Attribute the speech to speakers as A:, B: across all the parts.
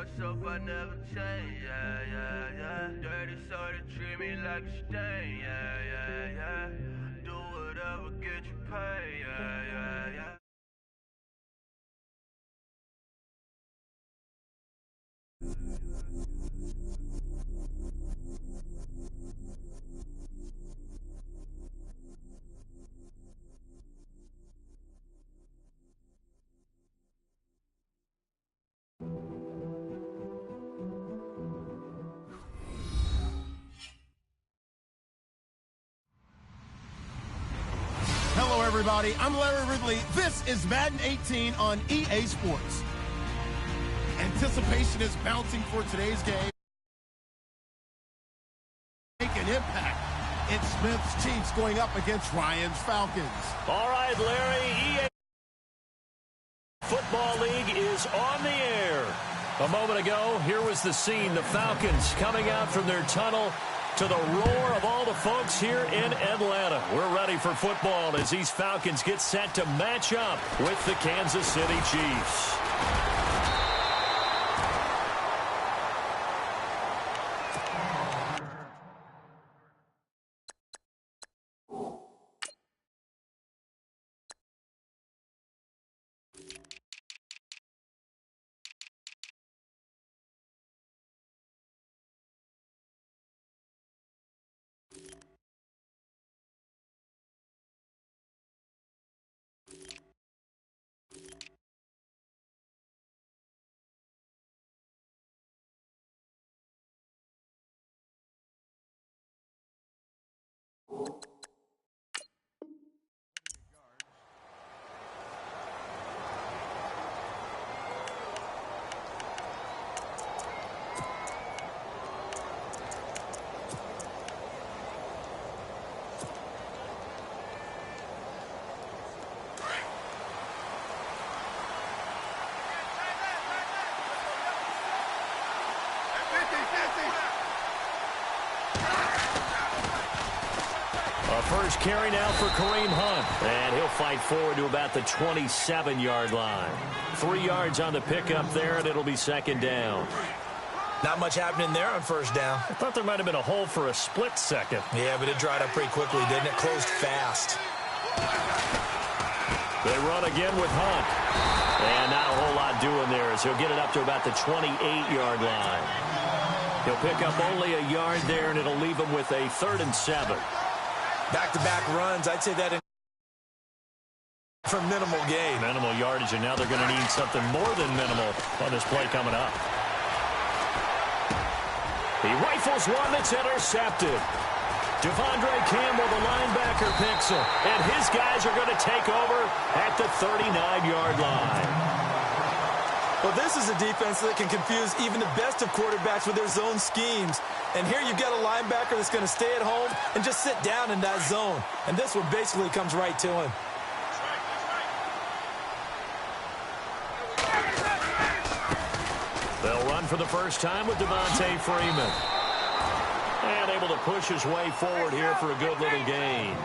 A: myself, I never change, yeah, yeah, yeah. Dirty soul, they treat me like a stain, yeah, yeah, yeah. Do whatever, get you paid, yeah, yeah, yeah.
B: Hello, everybody. I'm Larry Ridley. This is Madden 18 on EA Sports. Anticipation is mounting for today's game. Make an impact. It's Smith's Chiefs going up against Ryan's Falcons.
C: All right, Larry, EA Football League is on the air. A moment ago, here was the scene. The Falcons coming out from their tunnel to the roar of all the folks here in Atlanta. We're ready for football as these Falcons get set to match up with the Kansas City Chiefs. First carry now for Kareem Hunt, and he'll fight forward to about the 27-yard line. 3 yards on the pickup there, and it'll be second down.
D: Not much happening there on first down.
C: I thought there might have been a hole for a split second.
D: Yeah, but it dried up pretty quickly, didn't it? Closed fast.
C: They run again with Hunt. And not a whole lot doing there as he'll get it up to about the 28-yard line. He'll pick up only a yard there, and it'll leave him with a 3rd and 7.
D: Back-to-back runs, I'd say that for minimal gain.
C: Minimal yardage, and now they're going to need something more than minimal on this play coming up. He rifles one that's intercepted. Devondre Campbell, the linebacker, picks it. And his guys are going to take over at the 39-yard line.
D: Well, this is a defense that can confuse even the best of quarterbacks with their zone schemes. And here you've got a linebacker that's going to stay at home and just sit down in that zone. And this one basically comes right to him.
C: They'll run for the first time with Devontae Freeman. And able to push his way forward here for a good little gain.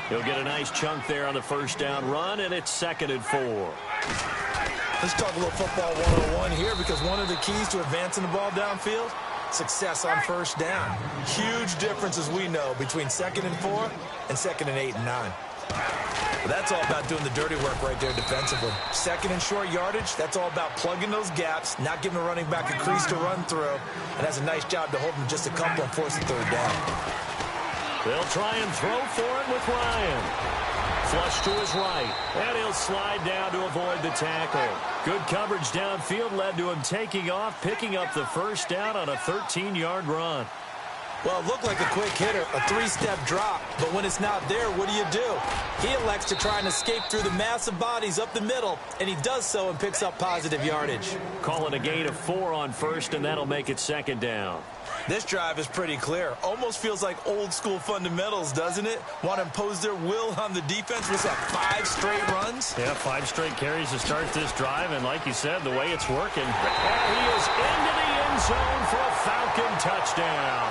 C: He'll get a nice chunk there on the first down run, and it's 2nd and 4.
D: Let's talk a little football 101 here, because one of the keys to advancing the ball downfield, success on first down. Huge difference, as we know, between 2nd and 4 and 2nd and 8 and 9. But that's all about doing the dirty work right there defensively. 2nd and short yardage, that's all about plugging those gaps, not giving a running back a crease to run through, and has a nice job to hold him just a couple and force the 3rd down.
C: They'll try and throw for it with Ryan. Flush to his right, and he'll slide down to avoid the tackle. Good coverage downfield led to him taking off, picking up the first down on a 13-yard run.
D: Well, it looked like a quick hitter, a 3-step drop, but when it's not there, what do? He elects to try and escape through the massive bodies up the middle, and he does so and picks up positive yardage.
C: Call it a gain of 4 on first, and that'll make it 2nd down.
D: This drive is pretty clear. Almost feels like old-school fundamentals, doesn't it? Want to impose their will on the defense. Was that 5 straight runs?
C: Yeah, 5 straight carries to start this drive, and like you said, the way it's working. And he is into the end zone for a Falcon touchdown.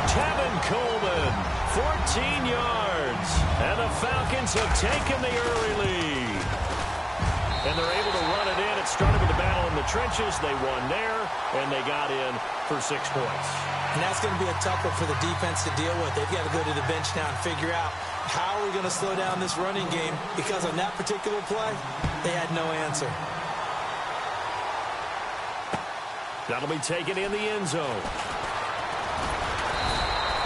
C: Tevin Coleman, 14 yards. And the Falcons have taken the early lead. And they're able to run it in. It started with the battle in the trenches. They won there, and they got in for 6 points.
D: And that's going to be a tough one for the defense to deal with. They've got to go to the bench now and figure out how are we going to slow down this running game, because on that particular play, they had no answer.
C: That'll be taken in the end zone.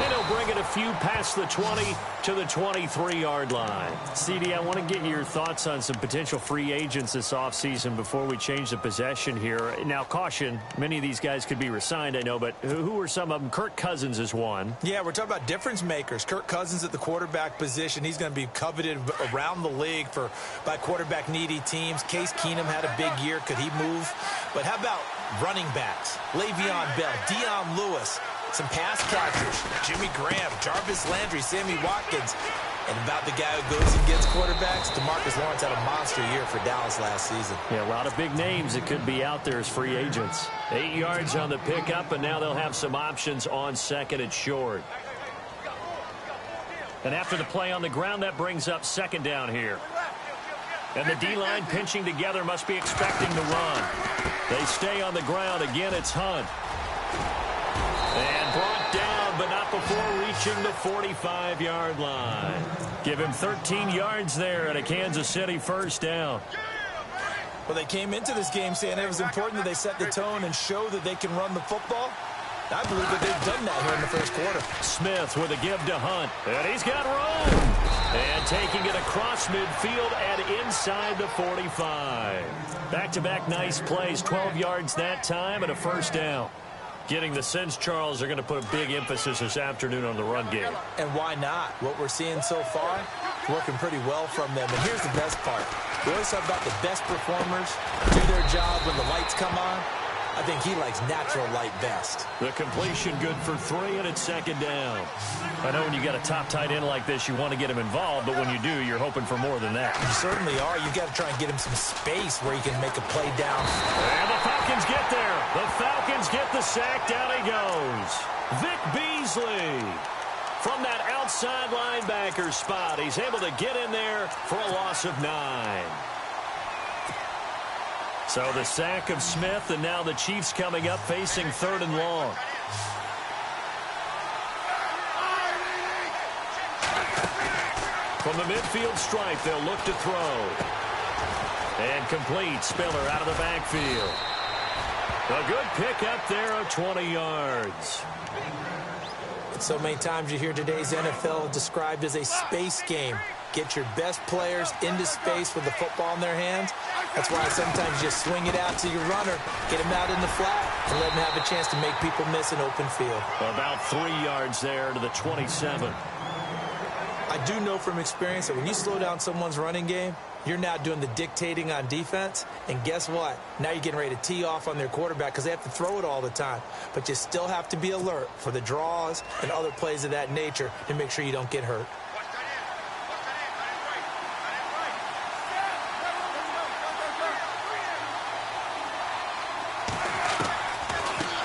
C: And he'll bring it a few past the 20 to the 23-yard line. CD, I want to get your thoughts on some potential free agents this offseason before we change the possession here. Now, caution, many of these guys could be re-signed, I know, but who are some of them? Kirk Cousins is one.
D: Yeah, we're talking about difference makers. Kirk Cousins at the quarterback position. He's going to be coveted around the league by quarterback-needy teams. Case Keenum had a big year. Could he move? But how about running backs? Le'Veon Bell, Dion Lewis, some pass catchers, Jimmy Graham, Jarvis Landry, Sammy Watkins, and about the guy who goes and gets quarterbacks, DeMarcus Lawrence had a monster year for Dallas last season.
C: Yeah, a lot of big names that could be out there as free agents. 8 yards on the pickup, and now they'll have some options on second and short. And after the play on the ground, that brings up second down here. And the D-line pinching together must be expecting the run. They stay on the ground. Again, it's Hunt. And brought down, but not before reaching the 45-yard line. Give him 13 yards there and a Kansas City first down.
D: Well, they came into this game saying it was important that they set the tone and show that they can run the football. I believe that they've done that here in the first quarter.
C: Smith with a give to Hunt. And he's got room. And taking it across midfield and inside the 45. Back-to-back nice plays. 12 yards that time and a first down. Getting the sense, Charles, are going to put a big emphasis this afternoon on the run game.
D: And why not? What we're seeing so far, working pretty well from them. And here's the best part. We always talk about the best performers do their job when the lights come on. I think he likes natural light best.
C: The completion good for 3, and it's second down. I know when you got a top tight end like this, you want to get him involved, but when you do, you're hoping for more than that.
D: You certainly are. You got to try and get him some space where he can make a play down.
C: And the Falcons get there. The Falcons get the sack. Down he goes. Vic Beasley. From that outside linebacker spot, he's able to get in there for a loss of 9. So the sack of Smith, and now the Chiefs coming up facing 3rd and long. From the midfield stripe, they'll look to throw. And complete. Spiller out of the backfield. A good pick up there of 20 yards.
D: So many times you hear today's NFL described as a space game. Get your best players into space with the football in their hands. That's why sometimes you just swing it out to your runner, get him out in the flat, and let him have a chance to make people miss an open field.
C: About 3 yards there to the 27.
D: I do know from experience that when you slow down someone's running game, you're now doing the dictating on defense. And guess what? Now you're getting ready to tee off on their quarterback because they have to throw it all the time. But you still have to be alert for the draws and other plays of that nature to make sure you don't get hurt.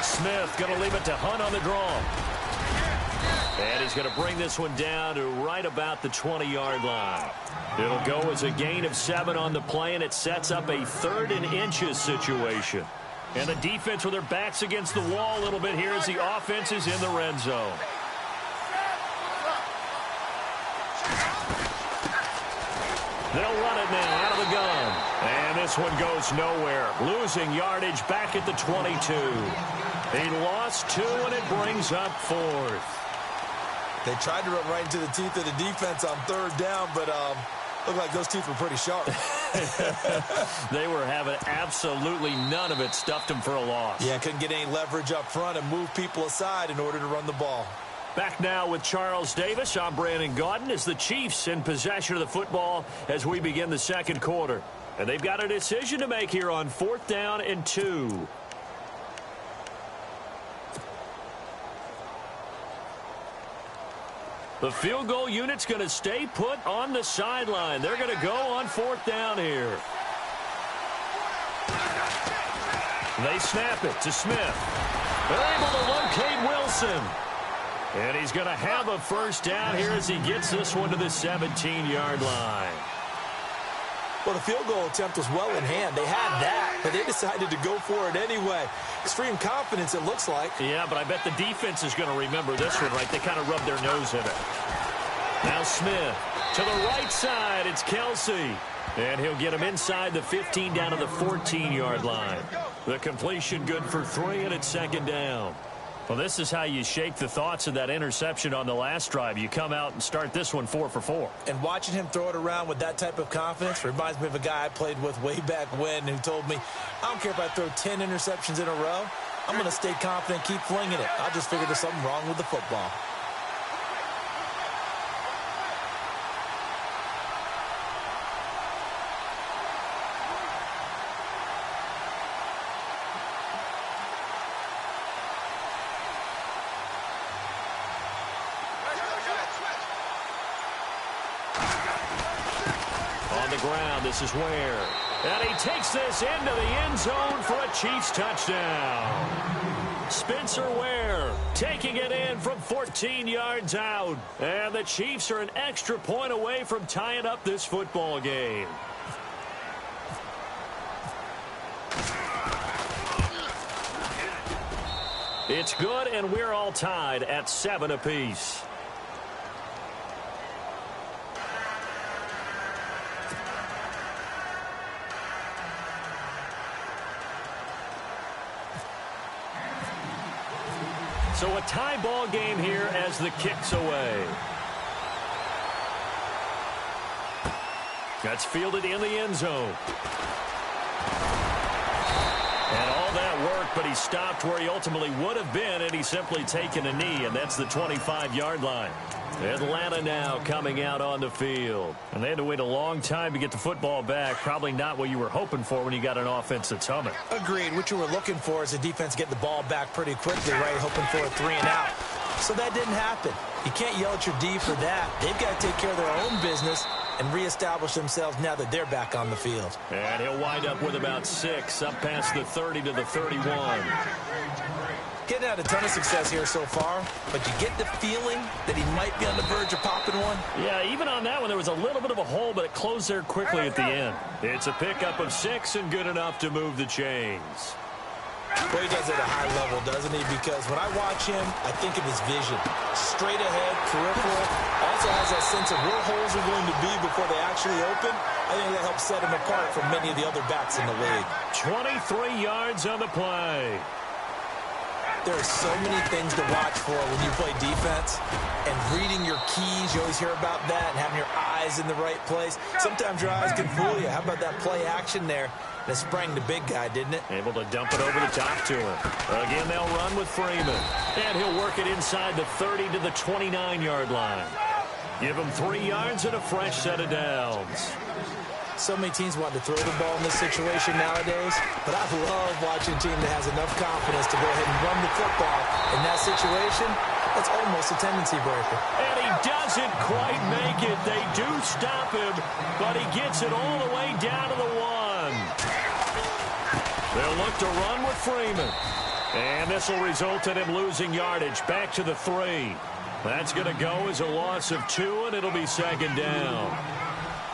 C: Smith going to leave it to Hunt on the draw. And he's going to bring this one down to right about the 20-yard line. It'll go as a gain of 7 on the play, and it sets up a 3rd and inches situation. And the defense with their backs against the wall a little bit here as the offense is in the red zone. They'll run it now out of the gun. And this one goes nowhere. Losing yardage back at the 22. He lost 2, and it brings up 4th.
D: They tried to run right into the teeth of the defense on 3rd down, but looked like those teeth were pretty sharp.
C: They were having absolutely none of it. Stuffed them for a loss.
D: Yeah, couldn't get any leverage up front and move people aside in order to run the ball.
C: Back now with Charles Davis. I'm Brandon Gaudin as the Chiefs in possession of the football as we begin the second quarter. And they've got a decision to make here on 4th down and 2. The field goal unit's going to stay put on the sideline. They're going to go on 4th down here. They snap it to Smith. They're able to locate Wilson. And he's going to have a first down here as he gets this one to the 17-yard line.
D: Well, the field goal attempt was well in hand. They had that. but they decided to go for it anyway. Extreme confidence, it looks like.
C: Yeah, but I bet the defense is going to remember this one, right? They kind of rubbed their nose in it. Now Smith to the right side. It's Kelsey. And he'll get him inside the 15 down to the 14-yard line. The completion good for 3, and it's 2nd down. Well, this is how you shake the thoughts of that interception on the last drive. You come out and start this one 4 for 4.
D: And watching him throw it around with that type of confidence reminds me of a guy I played with way back when who told me, I don't care if I throw 10 interceptions in a row. I'm going to stay confident, keep flinging it. I just figured there's something wrong with the football.
C: Ground. This is Ware. And he takes this into the end zone for a Chiefs touchdown. Spencer Ware taking it in from 14 yards out. And the Chiefs are an extra point away from tying up this football game. It's good, and we're all tied at 7 apiece. So a tie ball game here as the kick's away. That's fielded in the end zone. And all that work, but he stopped where he ultimately would have been, and he's simply taken a knee, and that's the 25-yard line. Atlanta now coming out on the field. And they had to wait a long time to get the football back. Probably not what you were hoping for when you got an offense that's humming.
D: Agreed. What you were looking for is the defense get the ball back pretty quickly, right? Hoping for a 3 and out. So that didn't happen. You can't yell at your D for that. They've got to take care of their own business and reestablish themselves now that they're back on the field.
C: And he'll wind up with about 6, up past the 30 to the 31.
D: Getting out a ton of success here so far, but you get the feeling that he might be on the verge of popping one.
C: Yeah, even on that one, there was a little bit of a hole, but it closed there quickly at the end. It's a pickup of 6 and good enough to move the chains.
D: Well, he does it at a high level, doesn't he? Because when I watch him, I think of his vision. Straight ahead, peripheral. Also has that sense of where holes are going to be before they actually open. I think that helps set him apart from many of the other backs in the league.
C: 23 yards on the play.
D: There are so many things to watch for when you play defense. And reading your keys, you always hear about that, and having your eyes in the right place. Sometimes your eyes can fool you. How about that play action there? And it sprang the big guy, didn't it?
C: Able to dump it over the top to him. Again, they'll run with Freeman. And he'll work it inside the 30 to the 29-yard line. Give him 3 yards and a fresh set of downs.
D: So many teams want to throw the ball in this situation nowadays, but I love watching a team that has enough confidence to go ahead and run the football. In that situation, that's almost a tendency breaker.
C: And he doesn't quite make it. They do stop him, but he gets it all the way down to the 1. They'll look to run with Freeman. And this will result in him losing yardage back to the 3. That's going to go as a loss of 2, and it'll be 2nd down.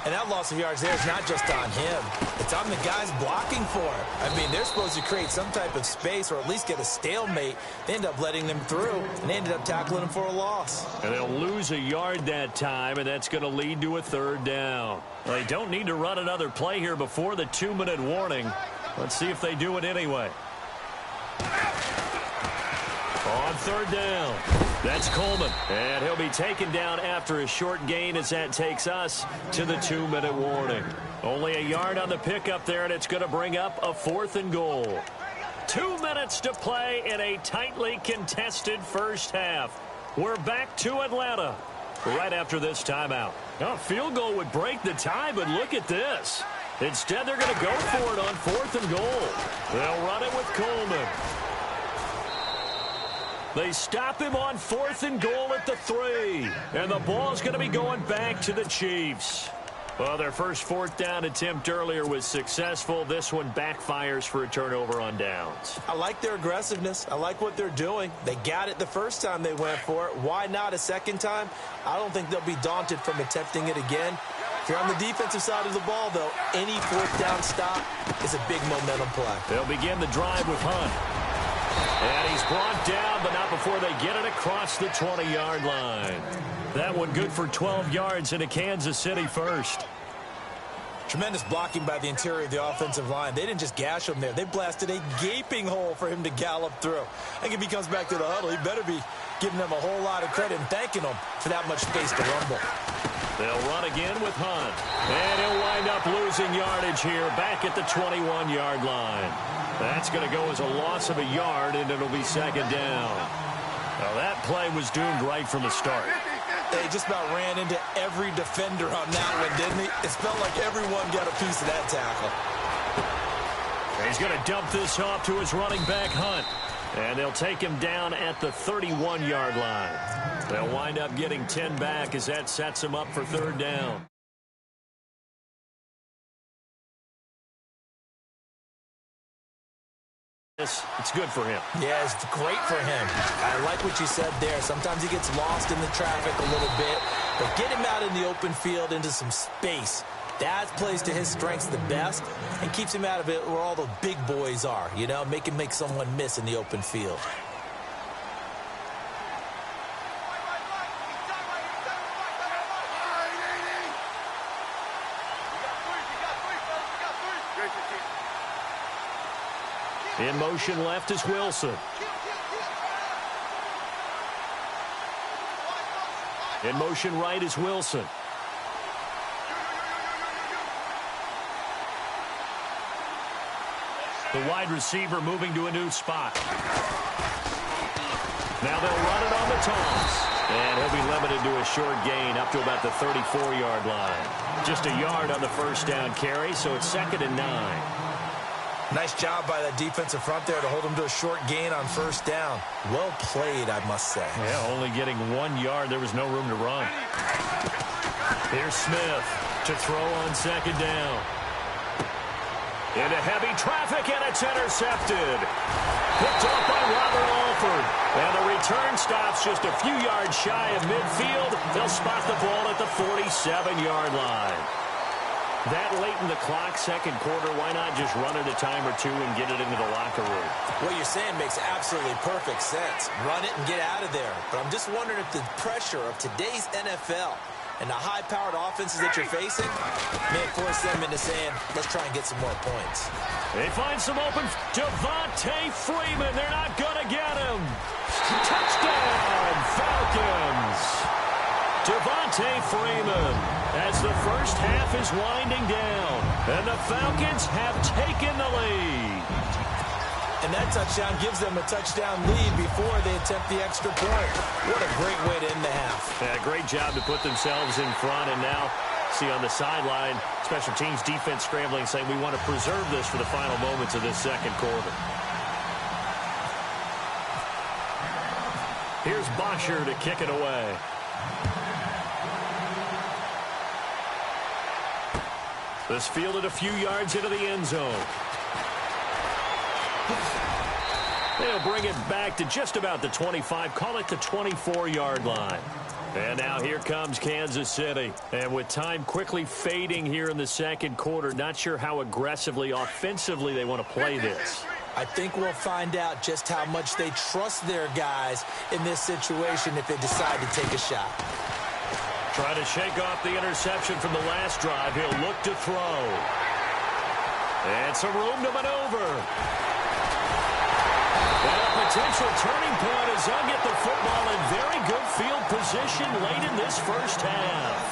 D: And that loss of yards there is not just on him. It's on the guys blocking for him. I mean, they're supposed to create some type of space or at least get a stalemate. They end up letting them through, and they ended up tackling them for a loss.
C: And they'll lose a yard that time, and that's going to lead to a 3rd down. Well, they don't need to run another play here before the 2-minute warning. Let's see if they do it anyway. On 3rd down, that's Coleman. And he'll be taken down after a short gain as that takes us to the 2-minute warning. Only a yard on the pickup there, and it's going to bring up a 4th and goal. 2 minutes to play in a tightly contested first half. We're back to Atlanta right after this timeout. A field goal would break the tie, but look at this. Instead, they're going to go for it on 4th and goal. They'll run it with Coleman. They stop him on 4th and goal at the 3. And the ball's going to be going back to the Chiefs. Well, their first 4th down attempt earlier was successful. This one backfires for a turnover on downs.
D: I like their aggressiveness. I like what they're doing. They got it the first time they went for it. Why not a second time? I don't think they'll be daunted from attempting it again. If you're on the defensive side of the ball, though, any fourth down stop is a big momentum play.
C: They'll begin the drive with Hunt. And he's brought down, but not before they get it across the 20-yard line. That one good for 12 yards into Kansas City first.
D: Tremendous blocking by the interior of the offensive line. They didn't just gash him there. They blasted a gaping hole for him to gallop through. I think if he comes back to the huddle, he better be giving them a whole lot of credit and thanking them for that much space to rumble.
C: They'll run again with Hunt. And he'll wind up losing yardage here back at the 21-yard line. That's going to go as a loss of a yard, and it'll be second down. Now, that play was doomed right from the start.
D: They just about ran into every defender on that one, didn't he? It felt like everyone got a piece of that tackle.
C: He's going to dump this off to his running back, Hunt. And they'll take him down at the 31-yard line. They'll wind up getting 10 back as that sets him up for third down. It's good for him.
D: Yeah, it's great for him. I like what you said there. Sometimes he gets lost in the traffic a little bit, but get him out in the open field into some space. That plays to his strengths the best and keeps him out of it where all the big boys are, you know, make someone miss in the open field.
C: In motion left is Wilson. In motion right is Wilson. The wide receiver moving to a new spot. Now they'll run it on the toss. And he'll be limited to a short gain up to about the 34-yard line. Just a yard on the first down carry, so it's 2nd and 9.
D: Nice job by that defensive front there to hold him to a short gain on first down. Well played, I must say.
C: Yeah, only getting 1 yard. There was no room to run. Here's Smith to throw on second down. Into heavy traffic, and it's intercepted. Picked off by Robert Alford. And the return stops just a few yards shy of midfield. They'll spot the ball at the 47-yard line. That late in the clock, second quarter, why not just run it a time or two and get it into the locker room?
D: What you're saying makes absolutely perfect sense. Run it and get out of there. But I'm just wondering if the pressure of today's NFL and the high-powered offenses that you're facing may force them into saying, let's try and get some more points.
C: They find some open. Devontae Freeman, they're not going to get him. Touchdown, Falcons. Devontae Freeman as the first half is winding down. And the Falcons have taken the lead.
D: And that touchdown gives them a touchdown lead before they attempt the extra point. What a great way to end the half.
C: Yeah, great job to put themselves in front. And now, see on the sideline, special teams defense scrambling, saying we want to preserve this for the final moments of this second quarter. Here's Bosher to kick it away. This fielded a few yards into the end zone. They'll bring it back to just about the 25, call it the 24-yard line. And now here comes Kansas City. And with time quickly fading here in the second quarter, not sure how aggressively, offensively they want to play this.
D: I think we'll find out just how much they trust their guys in this situation if they decide to take a shot.
C: Trying to shake off the interception from the last drive. He'll look to throw. And some room to maneuver. And a potential turning point as they'll get the football in very good field position late in this first half.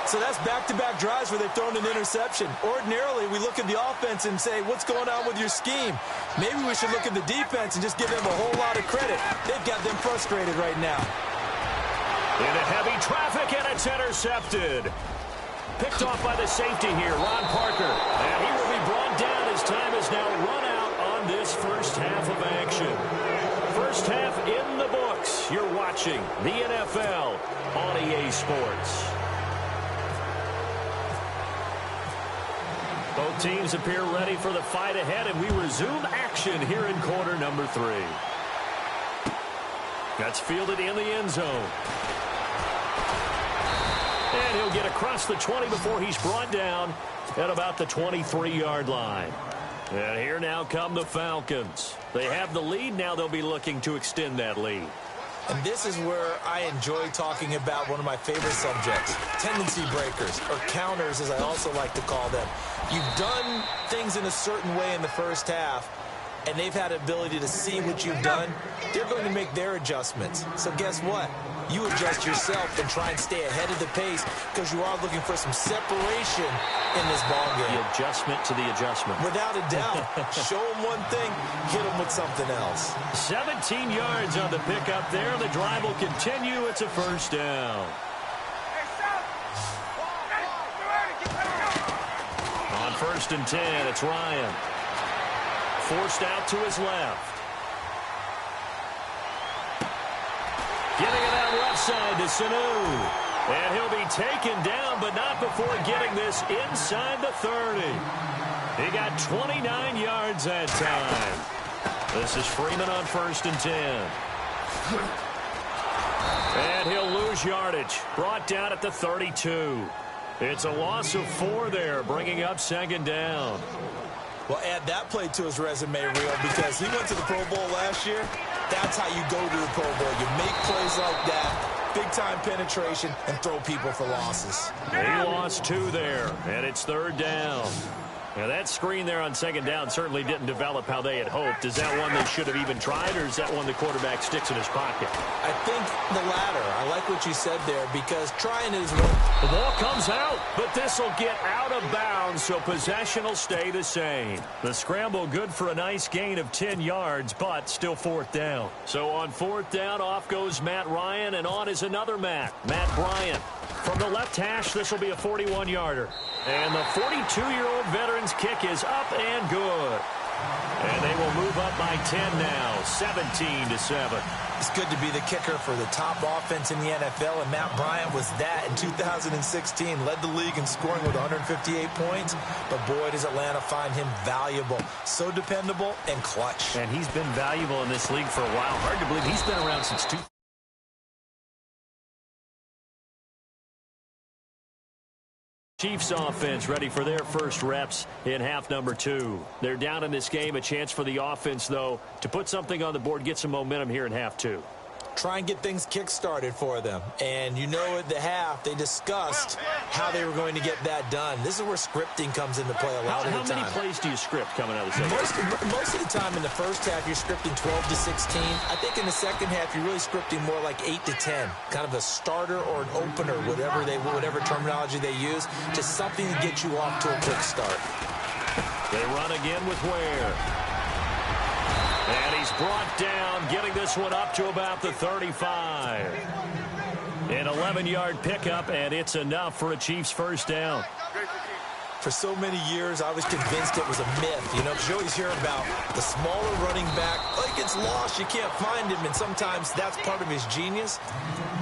D: So that's back-to-back drives where they've thrown an interception. Ordinarily, we look at the offense and say, what's going on with your scheme? Maybe we should look at the defense and just give them a whole lot of credit. They've got them frustrated right now.
C: Into heavy traffic, and it's intercepted. Picked off by the safety here, Ron Parker. And he will be brought down as time is now run out on this first half of action. First half in the books. You're watching the NFL on EA Sports. Both teams appear ready for the fight ahead, and we resume action here in quarter number 3. That's fielded in the end zone. And he'll get across the 20 before he's brought down at about the 23-yard line. And here now come the Falcons. They have the lead. Now they'll be looking to extend that lead.
D: And this is where I enjoy talking about one of my favorite subjects, tendency breakers, or counters as I also like to call them. You've done things in a certain way in the first half, and they've had ability to see what you've done. They're going to make their adjustments. So guess what? You adjust yourself and try and stay ahead of the pace because you are looking for some separation in this ball game.
C: The adjustment to the adjustment.
D: Without a doubt. Show them one thing, hit them with something else.
C: 17 yards on the pickup there. The drive will continue. It's a first down. On 1st and 10, it's Ryan. Forced out to his left. Getting it out left side to Sanu. And he'll be taken down, but not before getting this inside the 30. He got 29 yards that time. This is Freeman on 1st and 10. And he'll lose yardage. Brought down at the 32. It's a loss of 4 there, bringing up 2nd down.
D: Well, add that play to his resume reel because he went to the Pro Bowl last year. That's how you go to the Pro Bowl. You make plays like that, big-time penetration, and throw people for losses.
C: He lost 2 there, and it's 3rd down. Now, that screen there on 2nd down certainly didn't develop how they had hoped. Is that one they should have even tried, or is that one the quarterback sticks in his pocket?
D: I think the latter. I like what you said there because trying is one.
C: The ball comes out, but this will get out of bounds, so possession will stay the same. The scramble good for a nice gain of 10 yards, but still 4th down. So on 4th down, off goes Matt Ryan, and on is another Matt Bryant. From the left hash, this will be a 41-yarder. And the 42-year-old veteran's kick is up and good. And they will move up by 10 now, 17-7.
D: It's good to be the kicker for the top offense in the NFL, and Matt Bryant was that in 2016. Led the league in scoring with 158 points, but boy, does Atlanta find him valuable. So dependable and clutch.
C: And he's been valuable in this league for a while. Hard to believe he's been around since 2000. Chiefs offense ready for their first reps in half number 2. They're down in this game. A chance for the offense, though, to put something on the board, get some momentum here in half 2.
D: Try and get things kick-started for them. And you know at the half, they discussed how they were going to get that done. This is where scripting comes into play a lot of the time.
C: How many plays do you script coming out of the second?
D: Most of the time in the first half, you're scripting 12 to 16. I think in the second half, you're really scripting more like 8 to 10. Kind of a starter or an opener, whatever terminology they use. Just something to get you off to a quick start.
C: They run again with Ware. And he's brought down, getting this one up to about the 35. An 11-yard pickup, and it's enough for a Chiefs first down.
D: For so many years, I was convinced it was a myth, because you always hear about the smaller running back. Oh, he gets lost, you can't find him, and sometimes that's part of his genius.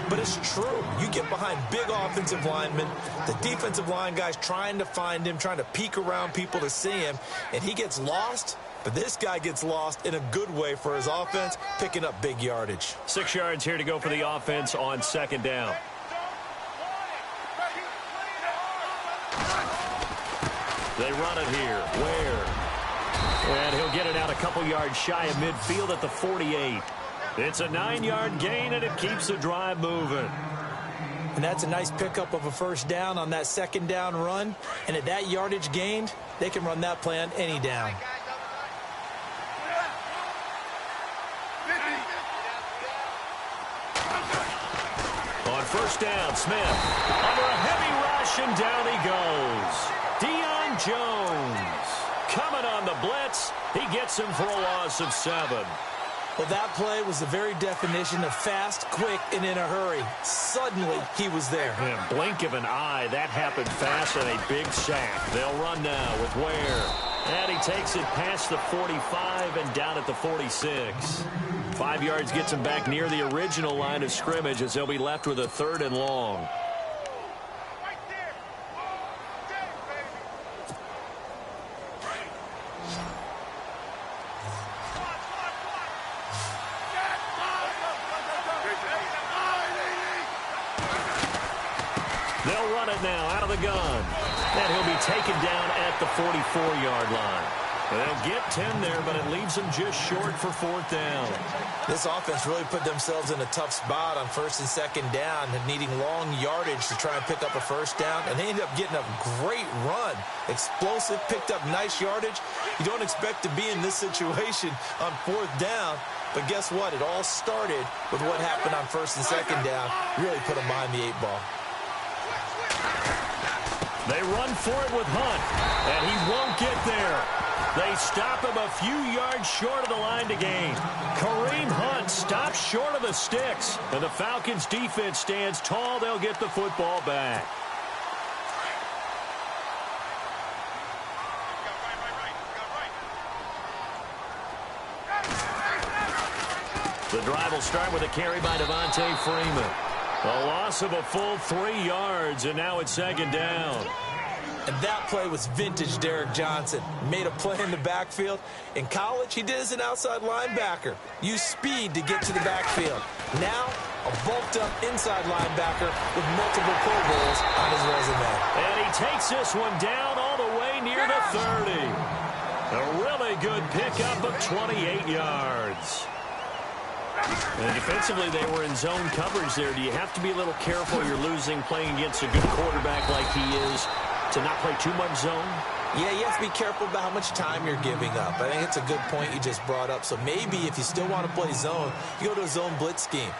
D: But it's true. You get behind big offensive linemen, the defensive line guys trying to find him, trying to peek around people to see him, and he gets lost. But this guy gets lost in a good way for his offense, picking up big yardage.
C: 6 yards here to go for the offense on 2nd down. They run it here. Ware. And he'll get it out a couple yards shy of midfield at the 48. It's a 9-yard gain, and it keeps the drive moving.
D: And that's a nice pickup of a first down on that 2nd down run. And at that yardage gained, they can run that play on any down.
C: On 1st down, Smith under a heavy rush, and down he goes. Deion Jones coming on the blitz. He gets him for a loss of 7.
D: Well, that play was the very definition of fast, quick, and in a hurry. Suddenly, he was there.
C: In a blink of an eye, that happened fast, and a big sack. They'll run now with Ware. And he takes it past the 45 and down at the 46. 5 yards gets him back near the original line of scrimmage as they'll be left with a 3rd and long. They'll run it now out of the gun. And he'll be taken down at the 44-yard line. They'll get 10 there, but it leaves them just short for 4th down.
D: This offense really put themselves in a tough spot on 1st and 2nd down, needing long yardage to try and pick up a 1st down, and they ended up getting a great run. Explosive, picked up nice yardage. You don't expect to be in this situation on 4th down, but guess what? It all started with what happened on 1st and 2nd down. Really put them behind the 8 ball.
C: They run for it with Hunt, and he won't get there. They stop him a few yards short of the line to gain. Kareem Hunt stops short of the sticks, and the Falcons' defense stands tall. They'll get the football back. The drive will start with a carry by Devontae Freeman. A loss of a full 3 yards, and now it's 2nd down.
D: And that play was vintage Derek Johnson. Made a play in the backfield. In college, he did as an outside linebacker. Used speed to get to the backfield. Now, a bulked-up inside linebacker with multiple Pro Bowls on his resume.
C: And he takes this one down all the way near the 30. A really good pickup of 28 yards. And defensively, they were in zone coverage there. Do you have to be a little careful? You're losing playing against a good quarterback like he is to not play too much zone?
D: Yeah, you have to be careful about how much time you're giving up. I think it's a good point you just brought up. So maybe if you still want to play zone, you go to a zone blitz scheme.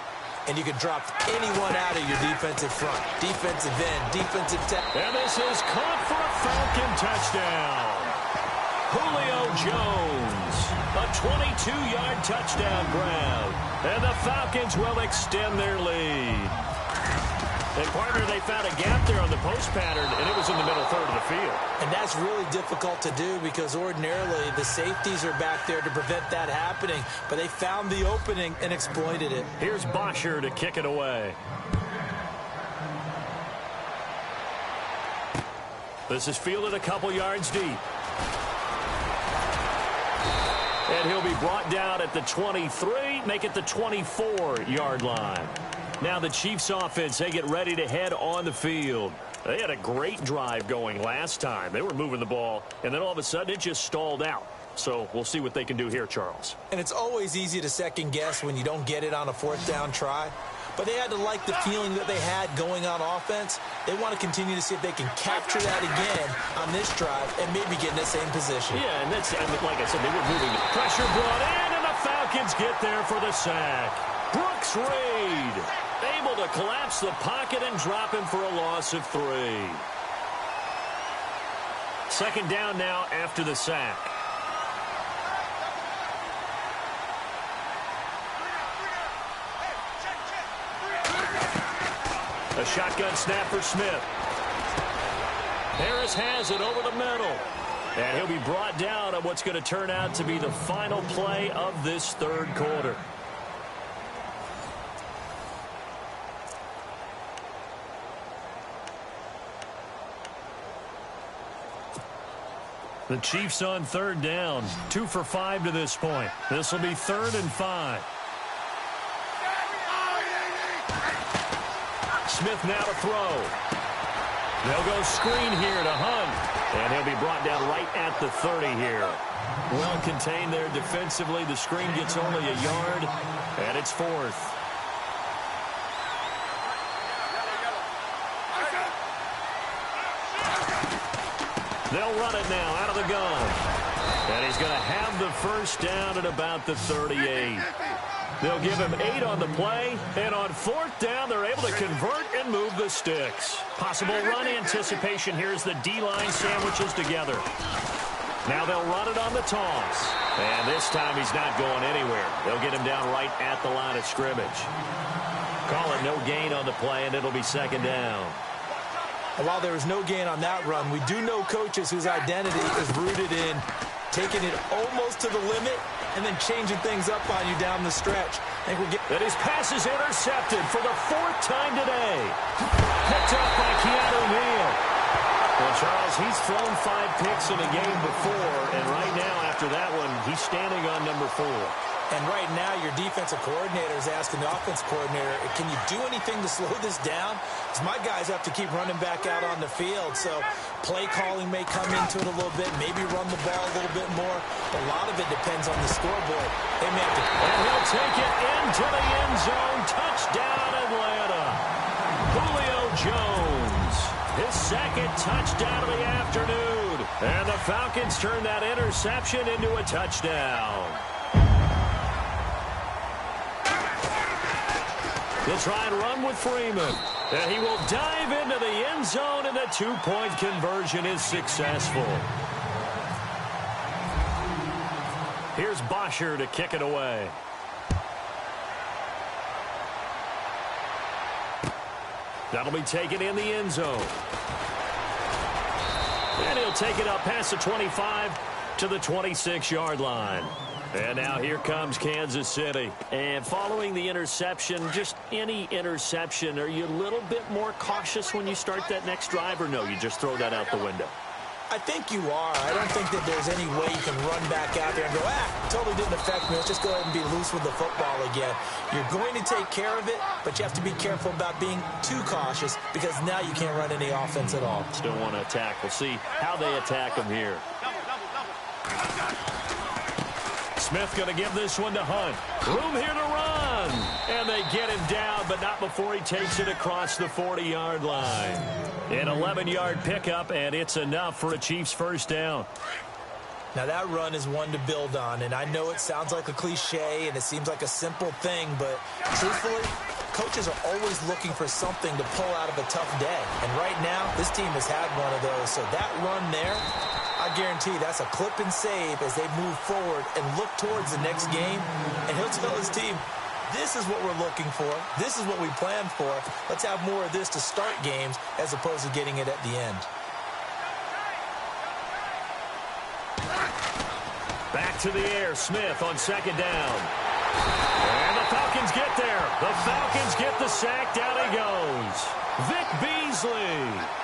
D: And you can drop anyone out of your defensive front. Defensive end, defensive tackle.
C: And this is caught for a Falcon touchdown. Julio Jones, a 22-yard touchdown grab. And the Falcons will extend their lead. And, partner, they found a gap there on the post pattern, and it was in the middle third of the field.
D: And that's really difficult to do because ordinarily the safeties are back there to prevent that happening. But they found the opening and exploited it.
C: Here's Bosher to kick it away. This is fielded a couple yards deep. And he'll be brought down at the 23, make it the 24-yard line. Now the Chiefs offense, they get ready to head on the field. They had a great drive going last time. They were moving the ball, and then all of a sudden it just stalled out. So we'll see what they can do here, Charles.
D: And it's always easy to second guess when you don't get it on a 4th down try. But they had to like the feeling that they had going on offense. They want to continue to see if they can capture that again on this drive and maybe get in the same position.
C: Yeah, and that's, like I said, they were moving. Pressure brought in, and the Falcons get there for the sack. Brooks Reed able to collapse the pocket and drop him for a loss of 3. 2nd down now after the sack. A shotgun snap for Smith. Harris has it over the middle. And he'll be brought down on what's going to turn out to be the final play of this 3rd quarter. The Chiefs on 3rd down. 2 for 5 to this point. This will be 3rd and 5. Smith now to throw. They'll go screen here to Hunt. And he'll be brought down right at the 30 here. Well contained there defensively. The screen gets only a yard. And it's 4th. They'll run it now out of the gun. And he's going to have the 1st down at about the 38. They'll give him 8 on the play. And on 4th down, they're able to convert and move the sticks. Possible run anticipation here as the D-line sandwiches together. Now they'll run it on the toss. And this time he's not going anywhere. They'll get him down right at the line of scrimmage. Call it no gain on the play, and it'll be 2nd down.
D: And while there was no gain on that run, we do know coaches whose identity is rooted in taking it almost to the limit and then changing things up on you down the stretch. I think we're getting...
C: And his pass is intercepted for the 4th time today. Picked up by Keanu Neal. Well, Charles, he's thrown 5 picks in a game before, and right now after that one, he's standing on number 4.
D: And right now, your defensive coordinator is asking the offensive coordinator, can you do anything to slow this down? Because my guys have to keep running back out on the field. So play calling may come into it a little bit, maybe run the ball a little bit more. But a lot of it depends on the scoreboard. They may have to...
C: And he'll take it into the end zone. Touchdown, Atlanta. Julio Jones, his second touchdown of the afternoon. And the Falcons turn that interception into a touchdown. They'll try and run with Freeman. And he will dive into the end zone, and the two-point conversion is successful. Here's Bosher to kick it away. That'll be taken in the end zone. And he'll take it up past the 25 to the 26-yard line. And now here comes Kansas City. And following the interception, just any interception, are you a little bit more cautious when you start that next drive, or no, you just throw that out the window?
D: I think you are. I don't think that there's any way you can run back out there and go, totally didn't affect me. Let's just go ahead and be loose with the football again. You're going to take care of it, but you have to be careful about being too cautious because now you can't run any offense at all.
C: Still want to attack. We'll see how they attack them here. Smith going to give this one to Hunt. Room here to run. And they get him down, but not before he takes it across the 40-yard line. An 11-yard pickup, and it's enough for a Chiefs first down.
D: Now, that run is one to build on, and I know it sounds like a cliche, and it seems like a simple thing, but truthfully, coaches are always looking for something to pull out of a tough day. And right now, this team has had one of those. So that run there, I guarantee that's a clip and save as they move forward and look towards the next game. And he'll tell his team, this is what we're looking for. This is what we planned for. Let's have more of this to start games as opposed to getting it at the end.
C: Back to the air, Smith on second down. And the Falcons get there. The Falcons get the sack. Down he goes. Vic Beasley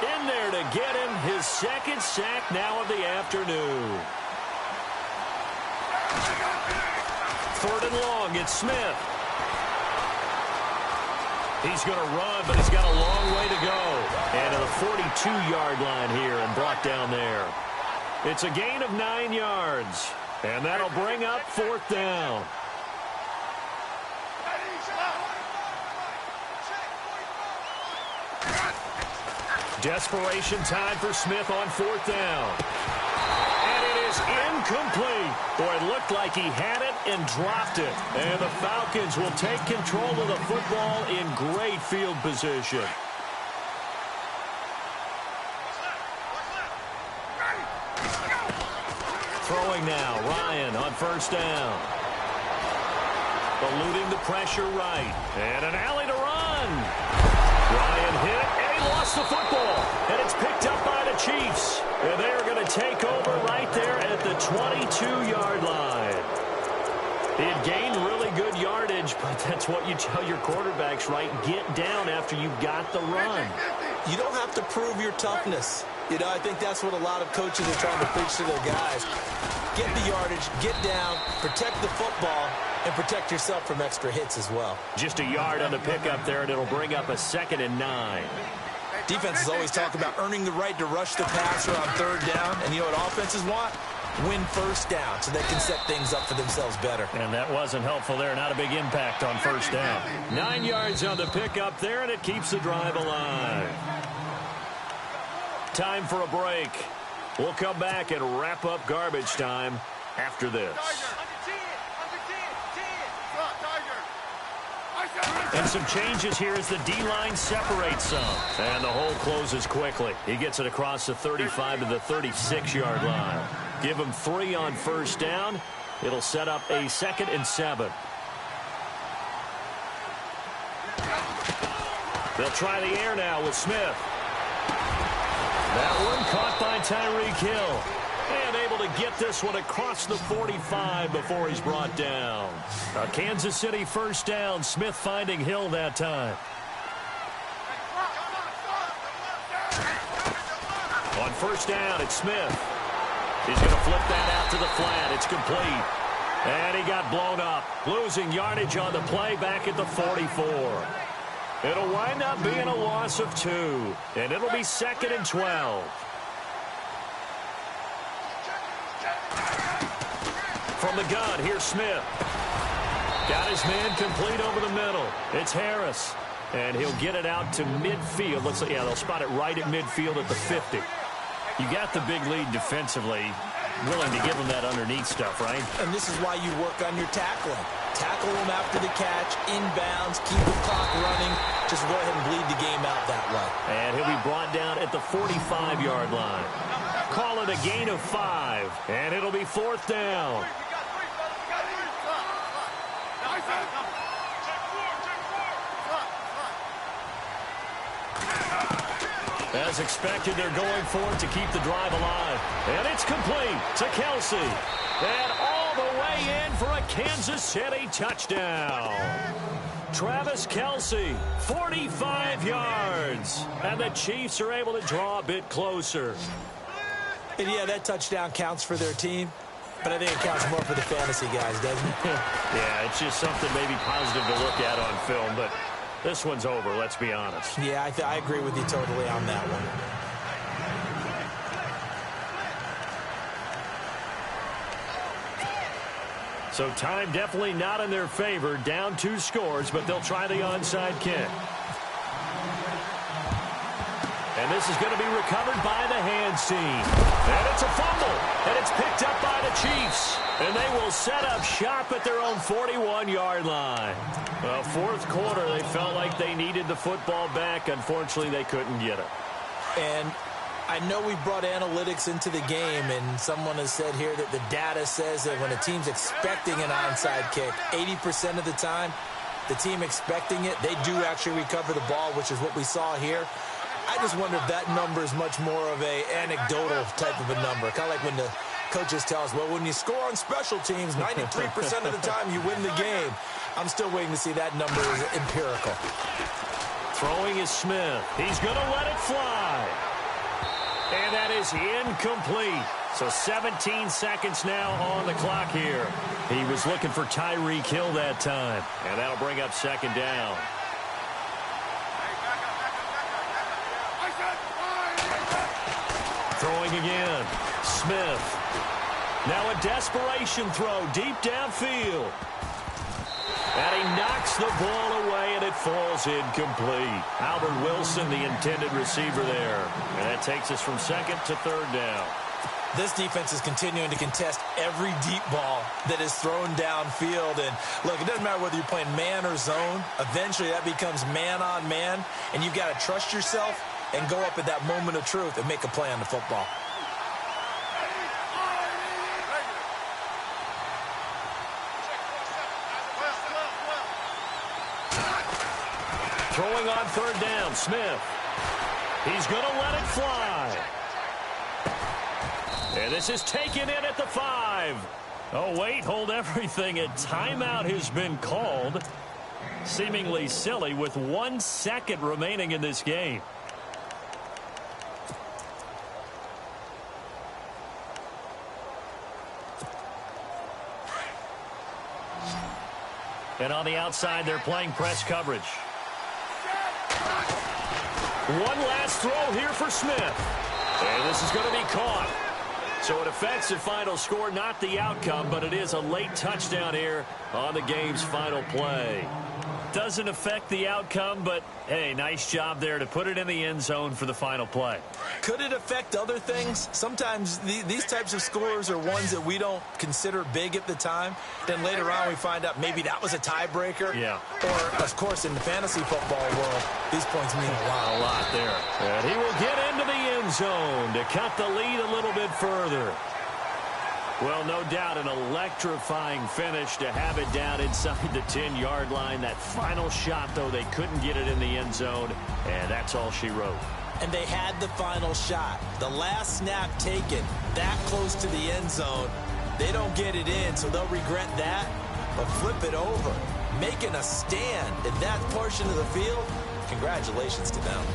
C: in there to get him his second sack now of the afternoon. Third and long, it's Smith. He's going to run, but he's got a long way to go. And to the 42-yard line here and brought down there. It's a gain of 9 yards. And that'll bring up fourth down. Desperation time for Smith on fourth down. And it is incomplete. Boy, it looked like he had it and dropped it. And the Falcons will take control of the football in great field position. Throwing now, Ryan on first down. Eluding the pressure right. And an alley to run. Ryan hit, and he lost the football. And it's picked up by the Chiefs. And they are going to take over right there at the 22-yard line. He had gained really good yardage, but that's what you tell your quarterbacks, right? Get down after you've got the run.
D: You don't have to prove your toughness. You know, I think that's what a lot of coaches are trying to preach to their guys. Get the yardage, get down, protect the football, and protect yourself from extra hits as well.
C: Just a yard on the pickup there, and it'll bring up a 2nd and 9.
D: Defenses always talk about earning the right to rush the passer on third down, and you know what offenses want? Win first down so they can set things up for themselves better.
C: And that wasn't helpful there. Not a big impact on first down. 9 yards on the pickup there, and it keeps the drive alive. Time for a break. We'll come back and wrap up garbage time after this. And some changes here as the D-line separates some. And the hole closes quickly. He gets it across the 35 to the 36-yard line. Give him 3 on first down. It'll set up a 2nd and 7. They'll try the air now with Smith. That one caught by Tyreek Hill. And able to get this one across the 45 before he's brought down. A Kansas City first down. Smith finding Hill that time. On first down, it's Smith. He's going to flip that out to the flat. It's complete. And he got blown up, losing yardage on the play back at the 44. It'll wind up being a loss of 2, and it'll be 2nd and 12. From the gun, here's Smith. Got his man complete over the middle. It's Harris, and he'll get it out to midfield. Looks like, yeah, they'll spot it right at midfield at the 50. You got the big lead defensively. Willing to give them that underneath stuff, right?
D: And this is why you work on your tackling. Tackle them after the catch, inbounds, keep the clock running. Just go ahead and bleed the game out that way.
C: And he'll be brought down at the 45-yard line. Call it a gain of 5, and it'll be 4th down. As expected, they're going for it to keep the drive alive. And it's complete to Kelsey. And all the way in for a Kansas City touchdown. Travis Kelsey, 45 yards. And the Chiefs are able to draw a bit closer.
D: And yeah, that touchdown counts for their team. But I think it counts more for the fantasy guys, doesn't it?
C: Yeah, it's just something maybe positive to look at on film. But this one's over, let's be honest.
D: Yeah, I agree with you totally on that one.
C: So time definitely not in their favor. Down 2 scores, but they'll try the onside kick. And this is going to be recovered by the hands team. And it's a fumble. And it's picked up by the Chiefs. And they will set up shop at their own 41-yard line. Well, 4th quarter, they felt like they needed the football back. Unfortunately, they couldn't get it.
D: And I know we brought analytics into the game, and someone has said here that the data says that when a team's expecting an onside kick, 80% of the time, the team expecting it, they do actually recover the ball, which is what we saw here. I just wonder if that number is much more of a anecdotal type of a number. Kind of like when the coaches tell us, well, when you score on special teams, 93% of the time you win the game. I'm still waiting to see that number is empirical.
C: Throwing is Smith. He's going to let it fly. And that is incomplete. So 17 seconds now on the clock here. He was looking for Tyreek Hill that time. And that'll bring up 2nd down. Throwing again. Smith. Now a desperation throw deep downfield. And he knocks the ball away, and it falls incomplete. Albert Wilson, the intended receiver there. And that takes us from 2nd to 3rd down.
D: This defense is continuing to contest every deep ball that is thrown downfield. And, look, it doesn't matter whether you're playing man or zone. Eventually, that becomes man on man, and you've got to trust yourself and go up at that moment of truth and make a play on the football.
C: Throwing on 3rd down, Smith. He's going to let it fly. And this is taken in at the 5. Oh, wait, hold everything. A timeout has been called. Seemingly silly with 1 second remaining in this game. And on the outside, they're playing press coverage. One last throw here for Smith. And this is going to be caught. So it affects the final score, not the outcome, but it is a late touchdown here on the game's final play. Doesn't affect the outcome, but, hey, nice job there to put it in the end zone for the final play.
D: Could it affect other things? Sometimes these types of scores are ones that we don't consider big at the time. Then later on we find out maybe that was a tiebreaker.
C: Yeah.
D: Or, of course, in the fantasy football world, these points mean a lot.
C: A lot there. And he will get into the end zone to cut the lead a little bit further. Well, no doubt an electrifying finish to have it down inside the 10-yard line. That final shot, though, they couldn't get it in the end zone, and that's all she wrote.
D: And they had the final shot. The last snap taken that close to the end zone. They don't get it in, so they'll regret that, but flip it over. Making a stand in that portion of the field, congratulations to them.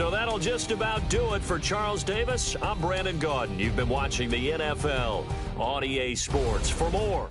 C: So that'll just about do it for Charles Davis. I'm Brandon Gaudin. You've been watching the NFL on EA Sports. For more